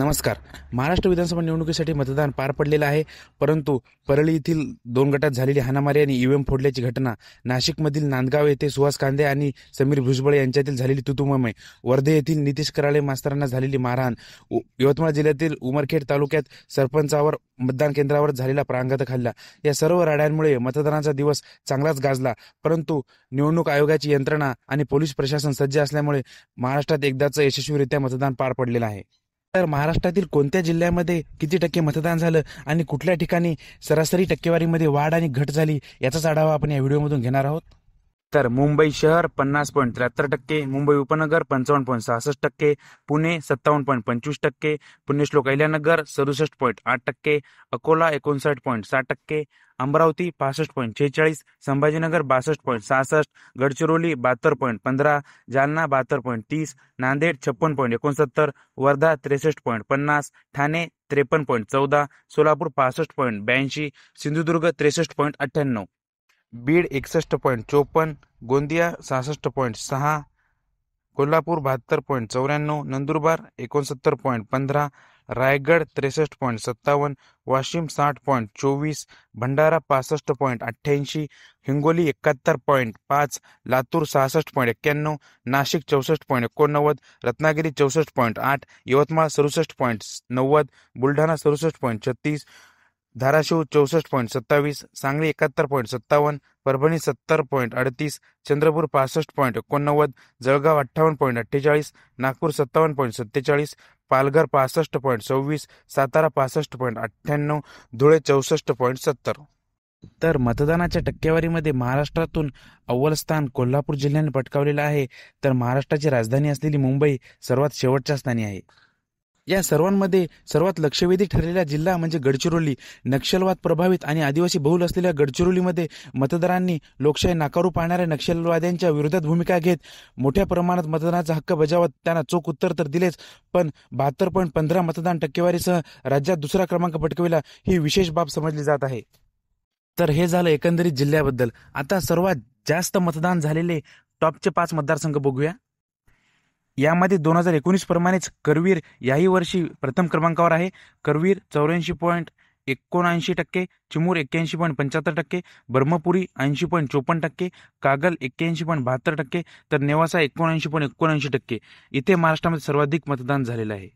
नमस्कार. महाराष्ट्र विधानसभा निवडणुकीसाठी मतदान पार पडलेलं आहे. परंतु परळी येथील 2 गटात झालेली हाणामारी आणि ईव्हीएम फोडल्याची घटना, नाशिकमधील नांदगाव येथे सुहास कांदे आणि समीर भुजबळ यांच्यातील झालेली तुतुमय, वर्धे येथील नितीश कराळे मास्तरांना झालेली मारहाण, यवतमाळ जिल्ह्यातील उमरखेड तालुक्यात सरपंचावर मतदान केंद्रावर झालेला प्राणघातक हल्ला, या सर्व राड्यांमुळे मतदानाचा दिवस चांगलाच गाजला. परंतु निवडणूक आयोगाची यंत्रणा आणि पोलीस प्रशासन सज्ज असल्यामुळे महाराष्ट्रात एकदाच यशस्वीरित्या मतदान पार पडलेलं आहे. तर महाराष्ट्रातील कोणत्या जिल्ह्यामध्ये किती टक्के मतदान झालं आणि कुठल्या ठिकाणी सरासरी टक्केवारीमध्ये वाढ आणि घट झाली, याचाच आढावा आपण या व्हिडिओमधून घेणार आहोत. तर मुंबई शहर 50.73%, मुंबई उपनगर 55.66%, पुणे 57.25%, पुण्यश्लोक अहिल्यानगर 67.8%, अकोला 59.60%, अमरावती 65.46%, संभाजीनगर 62.66%, गडचिरोली 72.15%, जालना 72.30%, नांदेड 56.69%, वर्धा 63.50%, ठाणे 53.14%, सोलापूर 65.82%, सिंधुदुर्ग 63.98%, बीड 61.54%, गोंदिया 66.6%, कोल्हापूर 72.94%, नंदुरबार 69.15%, रायगड 63.57%, वाशिम 60.24%, भंडारा 65.88%, हिंगोली 71.5%, लातूर 66.91%, नाशिक 64.89%, रत्नागिरी 64.8%, यवतमाळ 67.90%, बुलढाणा 67.36%, धाराशिव 64.27%, सांगली 71.57%, परभणी 70.38%, चंद्रपूर 65.89%, जळगाव 58.48%, नागपूर 57.47%, पालघर 65.26%, सातारा 65.98%, धुळे 64.70%. तर मतदानाच्या टक्केवारीमध्ये महाराष्ट्रातून अव्वल स्थान कोल्हापूर जिल्ह्याने पटकावलेलं आहे. तर महाराष्ट्राची राजधानी असलेली मुंबई सर्वात शेवटच्या स्थानी आहे. या सर्वांमध्ये सर्वात लक्षवेधी ठरलेला जिल्हा म्हणजे गडचिरोली. नक्षलवाद प्रभावित आणि आदिवासी बहुल असलेल्या गडचिरोलीमध्ये मतदारांनी लोकशाही नाकारू पाहणाऱ्या नक्षलवाद्यांच्या विरोधात भूमिका घेत मोठ्या प्रमाणात मतदानाचा हक्क बजावत त्यांना चोख उत्तर तर दिलेच, पण 72.15% मतदान टक्केवारीसह राज्यात दुसरा क्रमांक पटकविला, ही विशेष बाब समजली जात आहे. तर हे झालं एकंदरीत जिल्ह्याबद्दल. आता सर्वात जास्त मतदान झालेले टॉपचे 5 मतदारसंघ बघूया. यामध्ये 2019 प्रमाणेच करवीर याही वर्षी प्रथम क्रमांकावर आहे. करवीर 84.79%, चिमूर 81.75%, ब्रह्मपुरी 80.54%, कागल 81.72%, तर नेवासा 79.79%. इथे महाराष्ट्रामध्ये सर्वाधिक मतदान झालेलं आहे.